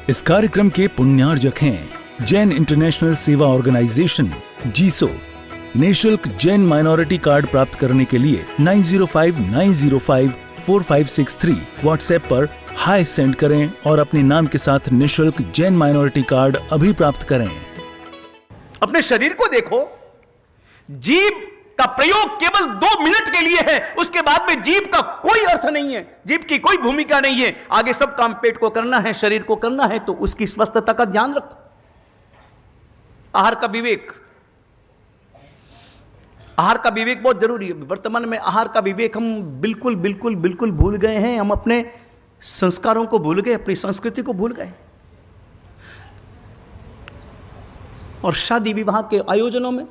इस कार्यक्रम के पुण्यार्जक हैं जैन इंटरनेशनल सेवा ऑर्गेनाइजेशन जीसो। निःशुल्क जैन माइनॉरिटी कार्ड प्राप्त करने के लिए 9059054563 व्हाट्सएप पर हाई सेंड करें और अपने नाम के साथ निःशुल्क जैन माइनॉरिटी कार्ड अभी प्राप्त करें। अपने शरीर को देखो, जीभ का प्रयोग केवल 2 मिनट के लिए है, उसके बाद में जीभ का कोई अर्थ नहीं है, जीभ की कोई भूमिका नहीं है। आगे सब काम पेट को करना है, शरीर को करना है, तो उसकी स्वस्थता का ध्यान रखो। आहार का विवेक, आहार का विवेक बहुत जरूरी है। वर्तमान में आहार का विवेक हम बिल्कुल बिल्कुल बिल्कुल भूल गए हैं। हम अपने संस्कारों को भूल गए, अपनी संस्कृति को भूल गए। और शादी विवाह के आयोजनों में,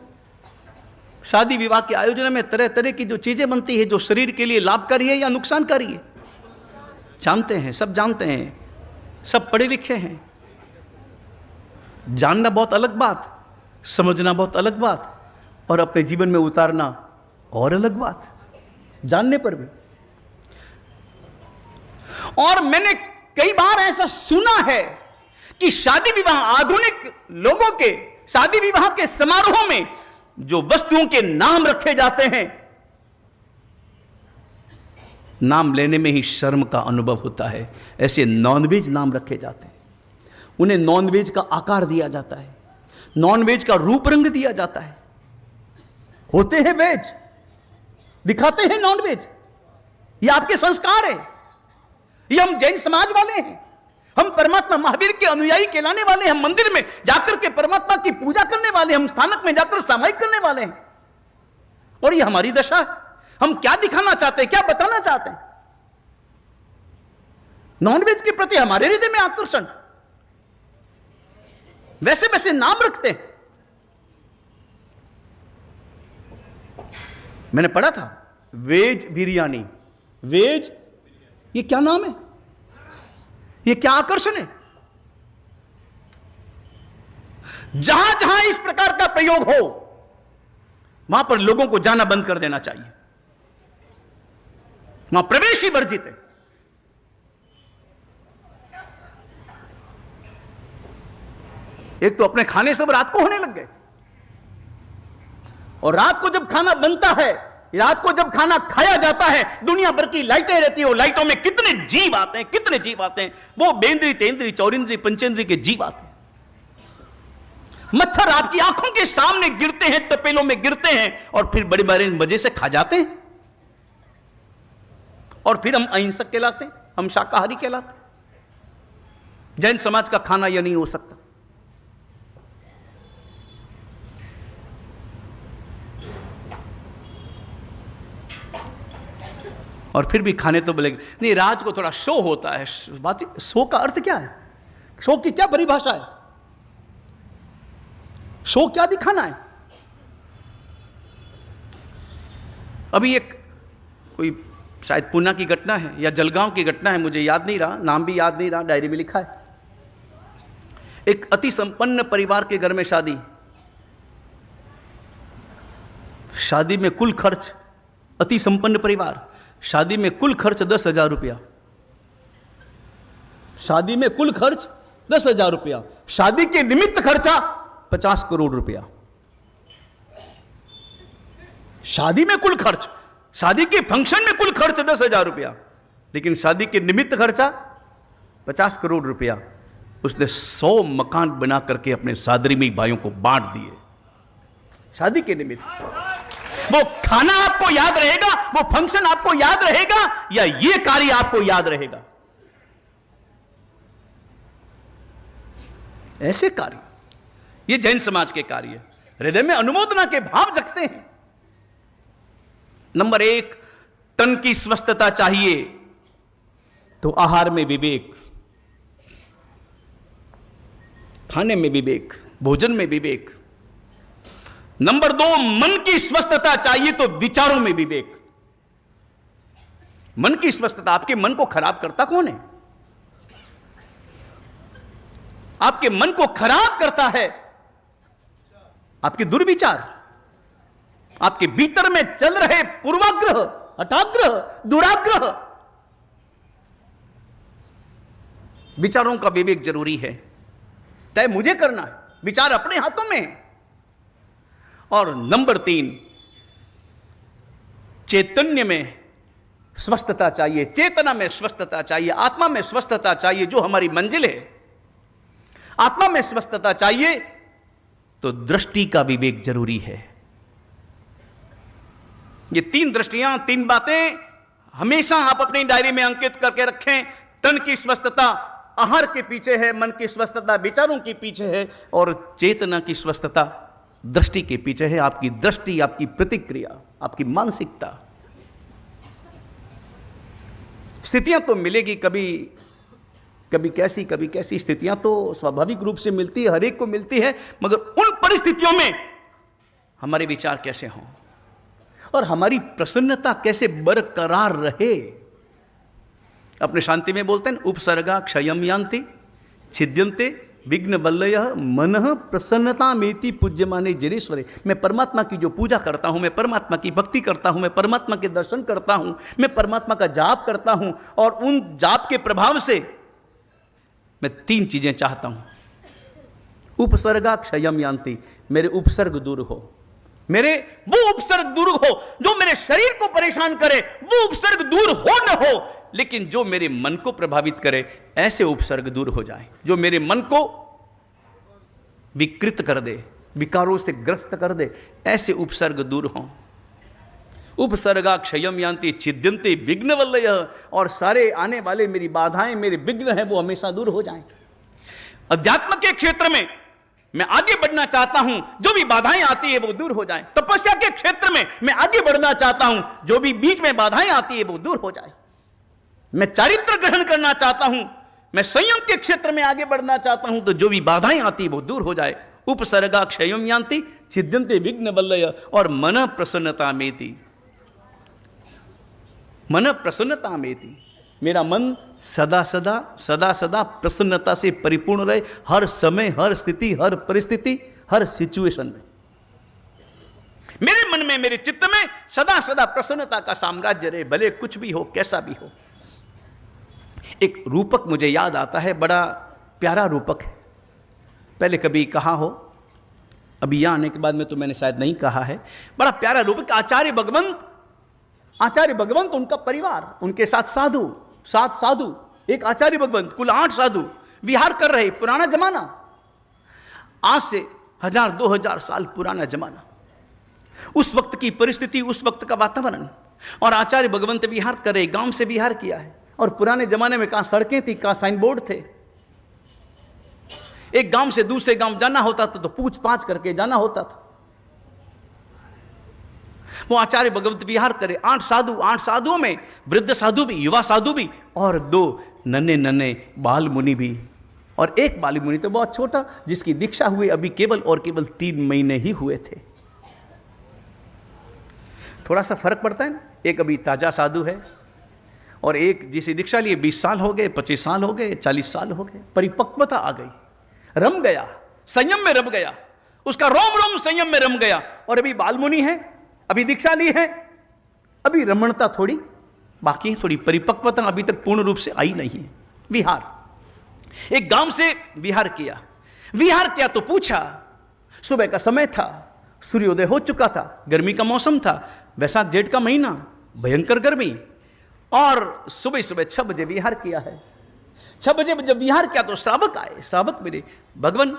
शादी विवाह के आयोजन में तरह तरह की जो चीजें बनती है, जो शरीर के लिए लाभकारी है या नुकसानकारी है, जानते हैं, सब जानते हैं, सब पढ़े लिखे हैं। जानना बहुत अलग बात, समझना बहुत अलग बात, और अपने जीवन में उतारना और अलग बात, जानने पर भी। और मैंने कई बार ऐसा सुना है कि शादी विवाह, आधुनिक लोगों के शादी विवाह के समारोह में जो वस्तुओं के नाम रखे जाते हैं, नाम लेने में ही शर्म का अनुभव होता है। ऐसे नॉनवेज नाम रखे जाते हैं, उन्हें नॉनवेज का आकार दिया जाता है, नॉनवेज का रूप रंग दिया जाता है। होते हैं वेज, दिखाते हैं नॉनवेज। ये आपके संस्कार है, ये हम जैन समाज वाले हैं, हम परमात्मा महावीर के अनुयायी कहलाने वाले हैं। हम मंदिर में जाकर के परमात्मा की पूजा करने वाले, हम स्थानक में जाकर सामायिक करने वाले हैं। और ये हमारी दशा है। हम क्या दिखाना चाहते हैं, क्या बताना चाहते हैं? नॉनवेज के प्रति हमारे हृदय में आकर्षण, वैसे वैसे नाम रखते हैं। मैंने पढ़ा था वेज बिरयानी, वेज, ये क्या नाम है, ये क्या आकर्षण है? जहां जहां इस प्रकार का प्रयोग हो, वहां पर लोगों को जाना बंद कर देना चाहिए। वहां प्रवेश ही वर्जित है। एक तो अपने खाने सब रात को होने लग गए, और रात को जब खाना बनता है, रात को जब खाना खाया जाता है, दुनिया भर की लाइटें रहती है। लाइटों में कितने जीव आते हैं, कितने जीव आते हैं। वो बेंद्री, तेंद्री, चौरिंद्री, पंचेंद्री के जीव आते हैं। मच्छर आपकी आंखों के सामने गिरते हैं, तपेलों में गिरते हैं, और फिर बड़े बड़े मजे से खा जाते हैं। और फिर हम अहिंसक कहलाते हैं, हम शाकाहारी कहलाते हैं। जैन समाज का खाना यह नहीं हो सकता। और फिर भी खाने तो बोलेंगे नहीं, राज को थोड़ा शो होता है। बात, शो का अर्थ क्या है? शो की क्या परिभाषा है? शो क्या दिखाना है? अभी एक कोई शायद पूना की घटना है या जलगांव की घटना है, मुझे याद नहीं रहा, नाम भी याद नहीं रहा, डायरी में लिखा है। एक अति संपन्न परिवार के घर में शादी, शादी में कुल खर्च, अति संपन्न परिवार, शादी में कुल खर्च 10,000 रुपया, शादी में कुल खर्च 10,000 रुपया, शादी के निमित्त खर्चा 50 करोड़ रुपया। शादी में कुल खर्च, शादी के फंक्शन में कुल खर्च 10,000 रुपया, लेकिन शादी के निमित्त खर्चा 50 करोड़ रुपया। उसने 100 मकान बना करके अपने सादरीमी भाइयों को बांट दिए शादी के निमित्त। वो खाना आपको याद रहेगा, वो फंक्शन आपको याद रहेगा, या ये कार्य आपको याद रहेगा? ऐसे कार्य, ये जैन समाज के कार्य हृदय में अनुमोदना के भाव जगते हैं। नंबर 1, तन की स्वस्थता चाहिए तो आहार में विवेक, खाने में विवेक, भोजन में विवेक। नंबर 2, मन की स्वस्थता चाहिए तो विचारों में विवेक। मन की स्वस्थता, आपके मन को खराब करता कौन है? आपके मन को खराब करता है आपके दुर्विचार, आपके भीतर में चल रहे पूर्वाग्रह, हठाग्रह, दुराग्रह। विचारों का विवेक जरूरी है, तय मुझे करना है, विचार अपने हाथों में है। और नंबर 3, चैतन्य में स्वस्थता चाहिए, चेतना में स्वस्थता चाहिए, आत्मा में स्वस्थता चाहिए, जो हमारी मंजिल है। आत्मा में स्वस्थता चाहिए तो दृष्टि का विवेक जरूरी है। ये 3 दृष्टियां, 3 बातें हमेशा आप अपनी डायरी में अंकित करके रखें। तन की स्वस्थता आहार के पीछे है, मन की स्वस्थता विचारों के पीछे है, और चेतना की स्वस्थता दृष्टि के पीछे है। आपकी दृष्टि, आपकी प्रतिक्रिया, आपकी मानसिकता। स्थितियां तो मिलेगी, कभी कैसी स्थितियां तो स्वाभाविक रूप से मिलती है, हर एक को मिलती है, मगर उन परिस्थितियों में हमारे विचार कैसे हों और हमारी प्रसन्नता कैसे बरकरार रहे। अपने शांति में बोलते हैं, उपसर्गा क्षयम यान्ति छिद्यन्ते विघ्न वल्लयः मनः प्रसन्नता मेति पूज्यमाने जनेश्वरे। मैं परमात्मा की जो पूजा करता हूं, मैं परमात्मा की भक्ति करता हूं, मैं परमात्मा के दर्शन करता हूं, मैं परमात्मा का जाप करता हूं, और उन जाप के प्रभाव से मैं 3 चीजें चाहता हूं। उपसर्गा क्षयम यान्ति, मेरे उपसर्ग दूर हो, मेरे वो उपसर्ग दूर हो जो मेरे शरीर को परेशान करे, वो उपसर्ग दूर हो न हो, लेकिन जो मेरे मन को प्रभावित करे, ऐसे उपसर्ग दूर हो जाए, जो मेरे मन को विकृत कर दे, विकारों से ग्रस्त कर दे, ऐसे उपसर्ग दूर हों। उपसर्गा क्षयम यान्ति छिद्यन्ते विघ्न वल्लयः, और सारे आने वाले मेरी बाधाएं, मेरे विघ्न हैं, वो हमेशा दूर हो जाएं। अध्यात्म के क्षेत्र में मैं आगे बढ़ना चाहता हूं, जो भी बाधाएं आती है वो दूर हो जाएं। तपस्या के क्षेत्र में मैं आगे बढ़ना चाहता हूं, जो भी बीच में बाधाएं आती है वो दूर हो जाए। मैं चारित्र ग्रहण करना चाहता हूं, मैं संयम के क्षेत्र में आगे बढ़ना चाहता हूं, तो जो भी बाधाएं आती है वो दूर हो जाए। उपसर्गा क्षयम यान्ति छिद्यन्ते विघ्न वल्लयः, और मन प्रसन्नता मेति, मन प्रसन्नता मेति, मेरा मन सदा सदा प्रसन्नता से परिपूर्ण रहे, हर समय, हर स्थिति, हर परिस्थिति, हर सिचुएशन में। मेरे मन में, मेरे चित्त में सदा प्रसन्नता का साम्राज्य रहे, भले कुछ भी हो, कैसा भी हो। एक रूपक मुझे याद आता है, बड़ा प्यारा रूपक है, पहले कभी कहा हो, अभी यहां आने के बाद में तो मैंने शायद नहीं कहा है। बड़ा प्यारा रूपक, आचार्य भगवंत, उनका परिवार, उनके साथ साधु, 7 साधु, एक आचार्य भगवंत, कुल 8 साधु विहार कर रहे। पुराना जमाना, आज से 1000-2000 साल पुराना जमाना, उस वक्त की परिस्थिति, उस वक्त का वातावरण, और आचार्य भगवंत विहार कर रहे, गांव से विहार किया है। और पुराने जमाने में कहां सड़कें थी, कहां साइन बोर्ड थे। एक गांव से दूसरे गांव जाना होता था तो पूछ पाछ करके जाना होता था। वो आचार्य भगवंत विहार करे, 8 साधु, 8 साधुओं में वृद्ध साधु भी, युवा साधु भी, और 2 नन्हे बाल मुनि भी, और एक बाल मुनि तो बहुत छोटा, जिसकी दीक्षा हुई अभी केवल 3 महीने ही हुए थे। थोड़ा सा फर्क पड़ता है ना, एक अभी ताजा साधु है, और एक जिसे दीक्षा लिए 20 साल हो गए, 25 साल हो गए, 40 साल हो गए, परिपक्वता आ गई, रम गया, संयम में रम गया, उसका रोम रोम संयम में रम गया। और अभी बाल मुनि है, अभी दीक्षा ली है, अभी रमणता थोड़ी बाकी है, थोड़ी परिपक्वता अभी तक पूर्ण रूप से आई नहीं है। विहार, एक गांव से विहार किया तो पूछा, सुबह का समय था, सूर्योदय हो चुका था, गर्मी का मौसम था, वैशाख जेठ का महीना, भयंकर गर्मी, और सुबह 6 बजे विहार किया है। 6 बजे जब विहार किया तो श्रावक आए, श्रावक मेरे, भगवान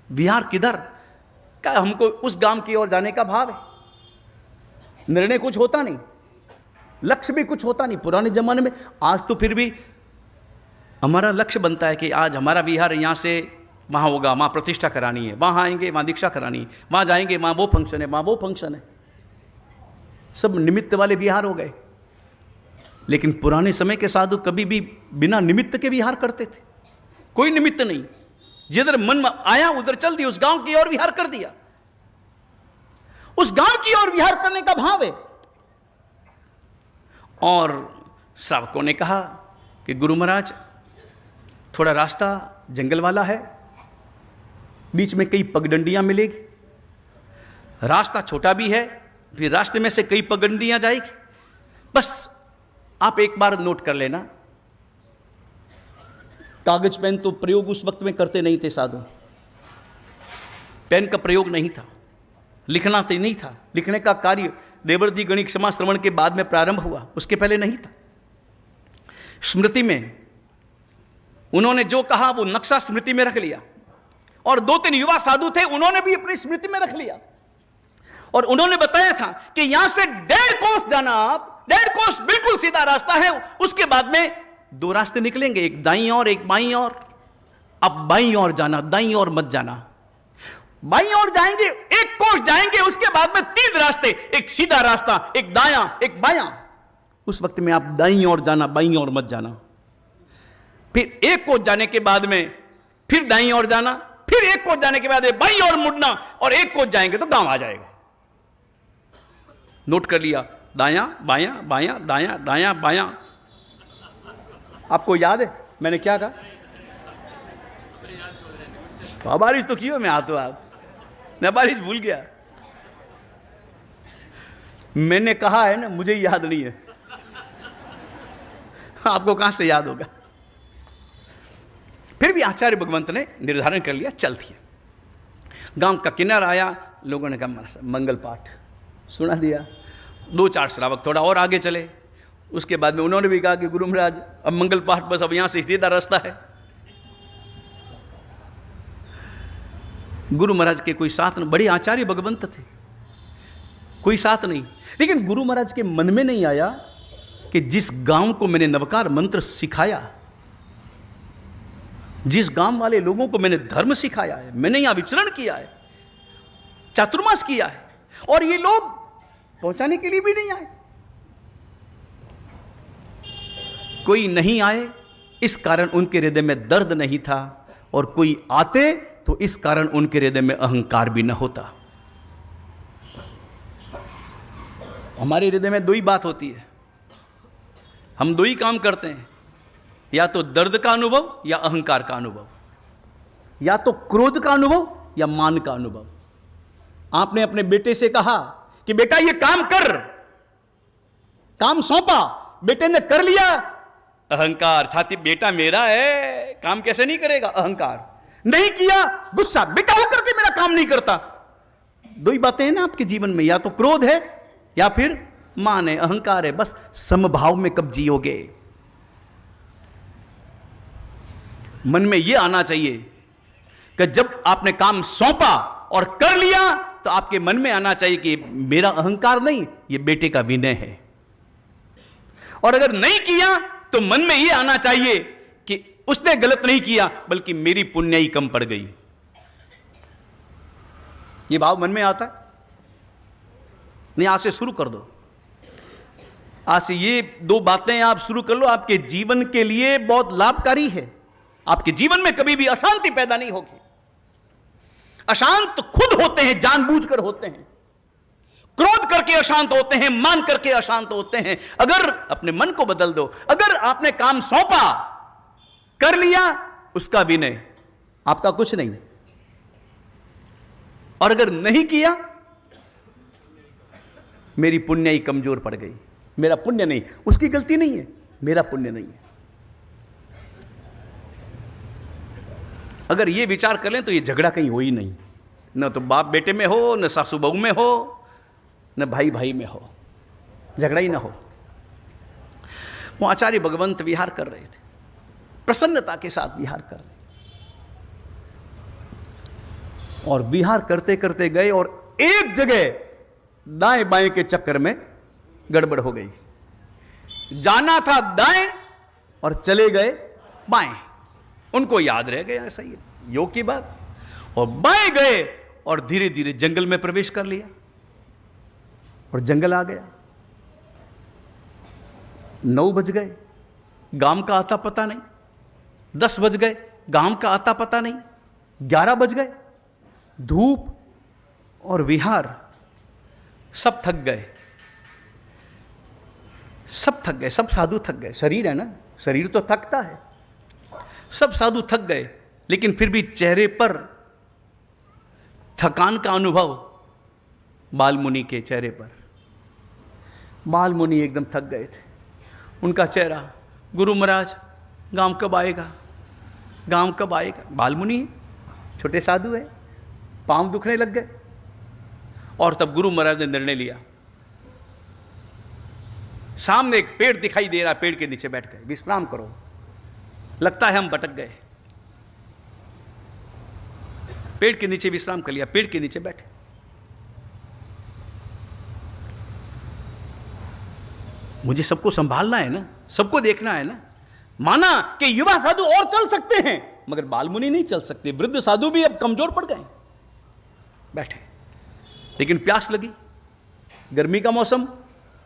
विहार किधर, क्या हमको उस गांव की ओर जाने का भाव है। निर्णय कुछ होता नहीं, लक्ष्य भी कुछ होता नहीं पुराने जमाने में। आज तो फिर भी हमारा लक्ष्य बनता है कि आज हमारा विहार यहाँ से वहाँ होगा, वहाँ प्रतिष्ठा करानी है, वहाँ आएंगे वहाँ दीक्षा करानी है, वहाँ जाएंगे वहाँ वो फंक्शन है, वहाँ वो फंक्शन है। सब निमित्त वाले विहार हो गए। लेकिन पुराने समय के साधु कभी भी बिना निमित्त के विहार करते थे, कोई निमित्त नहीं, जिधर मन में आया उधर चल दिया, उस गांव की ओर विहार कर दिया, उस गांव की ओर विहार करने का भाव है। और श्रावकों ने कहा कि गुरु महाराज थोड़ा रास्ता जंगल वाला है, बीच में कई पगडंडियां मिलेगी, रास्ता छोटा भी है, फिर रास्ते में से कई पगडंडियां जाएगी, बस आप एक बार नोट कर लेना, कागज पेन तो प्रयोग उस वक्त में करते नहीं थे साधु, पेन का प्रयोग नहीं था, लिखना तो नहीं था, लिखने का कार्य देवर्षि गणित क्षमा श्रवण के बाद में प्रारंभ हुआ, उसके पहले नहीं था। स्मृति में उन्होंने जो कहा वो नक्शा स्मृति में रख लिया, और 2-3 युवा साधु थे, उन्होंने भी अपनी स्मृति में रख लिया, और उन्होंने बताया था कि यहां से 1.5 कोस जाना, आप 1.5 कोस बिल्कुल सीधा रास्ता है, उसके बाद में 2 रास्ते निकलेंगे, एक दाईं ओर एक बाईं ओर। अब बाईं ओर जाना, दाईं ओर मत जाना। बाईं ओर जाएंगे, 1 कोस जाएंगे, उसके बाद में 3 रास्ते, एक सीधा रास्ता, एक दायां, एक बायां। उस वक्त में आप दाईं ओर जाना, बाईं ओर मत जाना। फिर 1 कोस जाने के बाद में फिर दाईं ओर जाना, फिर 1 कोस जाने के बाद बाईं ओर मुड़ना, और 1 कोस जाएंगे तो गांव आ जाएगा। नोट कर लिया, दायां बायां बायां दायां दायां बायां। आपको याद है मैंने क्या कहा? बारिश तो कियो मैं आतो आप, मैं बारिश भूल गया। मैंने कहा है ना, मुझे याद नहीं है, आपको कहां से याद होगा? फिर भी आचार्य भगवंत ने निर्धारण कर लिया, चलती है। गांव का किनारा आया, लोगों ने कहा मंगल पाठ सुना दिया। 2-4 श्रावक थोड़ा और आगे चले, उसके बाद में उन्होंने भी कहा कि गुरु महाराज अब मंगल पाठ बस, अब यहां से सीधा रास्ता है। गुरु महाराज के कोई साथ नहीं, बड़े आचार्य भगवंत थे, कोई साथ नहीं। लेकिन गुरु महाराज के मन में नहीं आया कि जिस गांव को मैंने नवकार मंत्र सिखाया, जिस गांव वाले लोगों को मैंने धर्म सिखाया है, मैंने यहां विचरण किया है, चातुर्मास किया है, और ये लोग पहुंचाने के लिए भी नहीं आए। कोई नहीं आए, इस कारण उनके हृदय में दर्द नहीं था, और कोई आते तो इस कारण उनके हृदय में अहंकार भी न होता। हमारे हृदय में 2 ही बात होती है, हम 2 ही काम करते हैं, या तो दर्द का अनुभव या अहंकार का अनुभव, या तो क्रोध का अनुभव या मान का अनुभव। आपने अपने बेटे से कहा कि बेटा ये काम कर, काम सौंपा, बेटे ने कर लिया, अहंकार, छाती, बेटा मेरा है, काम कैसे नहीं करेगा, अहंकार। नहीं किया, गुस्सा, बेटा हो करके मेरा काम नहीं करता। 2 ही बातें हैं ना आपके जीवन में, या तो क्रोध है या फिर मान है, अहंकार है। बस समभाव में कब जियोगे? मन में यह आना चाहिए कि जब आपने काम सौंपा और कर लिया, तो आपके मन में आना चाहिए कि मेरा अहंकार नहीं, ये बेटे का विनय है। और अगर नहीं किया तो मन में यह आना चाहिए कि उसने गलत नहीं किया, बल्कि मेरी पुण्याई कम पड़ गई। यह भाव मन में आता है नहीं? आज से शुरू कर दो, आज से ये 2 बातें आप शुरू कर लो, आपके जीवन के लिए बहुत लाभकारी है। आपके जीवन में कभी भी अशांति पैदा नहीं होगी। अशांत खुद होते हैं, जानबूझकर होते हैं, क्रोध करके अशांत होते हैं, मान करके अशांत होते हैं। अगर अपने मन को बदल दो, अगर आपने काम सौंपा, कर लिया, उसका विनय, आपका कुछ नहीं। और अगर नहीं किया, मेरी पुण्याई कमजोर पड़ गई, मेरा पुण्य नहीं, उसकी गलती नहीं है, मेरा पुण्य नहीं है। अगर ये विचार कर लें तो ये झगड़ा कहीं हो ही नहीं, न तो बाप बेटे में हो, न सासू बहू में हो, न भाई भाई में हो, झगड़ा ही ना हो। वो आचार्य भगवंत विहार कर रहे थे, प्रसन्नता के साथ विहार कर रहे, और विहार करते करते गए, और एक जगह दाएं बाएं के चक्कर में गड़बड़ हो गई। जाना था दाएं और चले गए बाएं, उनको याद रह गया, ऐसा ही योग की बात। और बाएं गए और धीरे धीरे जंगल में प्रवेश कर लिया, और जंगल आ गया। 9 बज गए, गांव का आता पता नहीं। 10 बज गए, गांव का आता पता नहीं। 11 बज गए, धूप और विहार, सब थक गए, सब थक गए, सब साधु थक गए। शरीर है ना, शरीर तो थकता है। सब साधु थक गए, लेकिन फिर भी चेहरे पर थकान का अनुभव बालमुनि के चेहरे पर। बालमुनि एकदम थक गए थे। उनका चेहरा, गुरु महाराज गांव कब आएगा, गांव कब आएगा? बालमुनि है, छोटे साधु है, पांव दुखने लग गए। और तब गुरु महाराज ने निर्णय लिया, सामने एक पेड़ दिखाई दे रहा, पेड़ के नीचे बैठ गए, विश्राम करो, लगता है हम भटक गए। पेड़ के नीचे विश्राम कर लिया, पेड़ के नीचे बैठे। मुझे सबको संभालना है ना, सबको देखना है ना। माना कि युवा साधु और चल सकते हैं, मगर बालमुनि नहीं चल सकते, वृद्ध साधु भी अब कमजोर पड़ गए। बैठे, लेकिन प्यास लगी, गर्मी का मौसम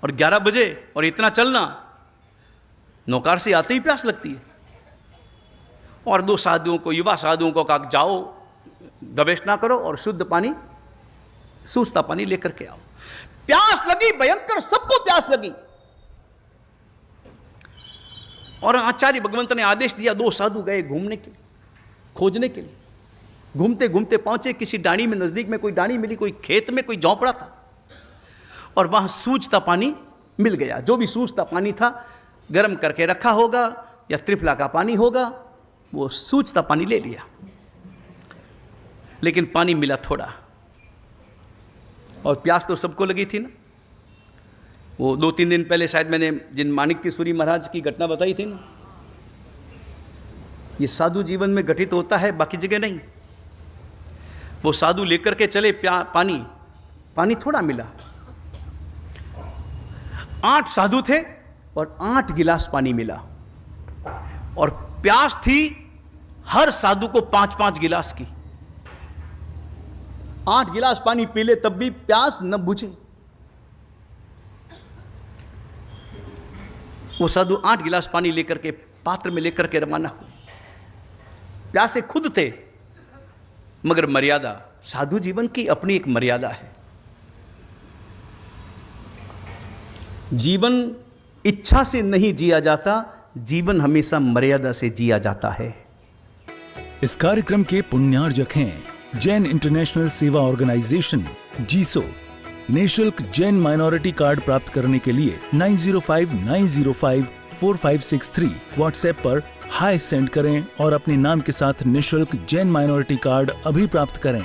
और 11 बजे और इतना चलना, नौकार से आते ही प्यास लगती है। और दो साधुओं को, युवा साधुओं को कहा, जाओ गवेषणा करो और शुद्ध पानी, सूसता पानी लेकर के आओ। प्यास लगी भयंकर, सबको प्यास लगी। और आचार्य भगवंत ने आदेश दिया, दो साधु गए घूमने के लिए, खोजने के लिए। घूमते घूमते पहुंचे किसी डाणी में, नजदीक में कोई डाणी मिली, कोई खेत में कोई झोंपड़ा था, और वहां सूझता पानी मिल गया। जो भी सूझता पानी था, गर्म करके रखा होगा या त्रिफला का पानी होगा, वो सूझता पानी ले लिया। लेकिन पानी मिला थोड़ा, और प्यास तो सबको लगी थी ना। वो 2-3 दिन पहले शायद मैंने जिन माणिक्येश्वरी महाराज की घटना बताई थी ना, ये साधु जीवन में घटित होता है, बाकी जगह नहीं। वो साधु लेकर के चले पानी, पानी थोड़ा मिला। 8 साधु थे और 8 गिलास पानी मिला, और प्यास थी हर साधु को 5-5 गिलास की। 8 गिलास पानी पी ले तब भी प्यास न बुझे। वो साधु 8 गिलास पानी लेकर के पात्र में लेकर के रवाना हुए। प्यासे खुद थे, मगर मर्यादा, साधु जीवन की अपनी एक मर्यादा है। जीवन इच्छा से नहीं जिया जाता, जीवन हमेशा मर्यादा से जिया जाता है। इस कार्यक्रम के पुण्यार्जक हैं जैन इंटरनेशनल सेवा ऑर्गेनाइजेशन जीसो। निःशुल्क जैन माइनॉरिटी कार्ड प्राप्त करने के लिए 9059054563 व्हाट्सएप पर हाय सेंड करें और अपने नाम के साथ निःशुल्क जैन माइनॉरिटी कार्ड अभी प्राप्त करें।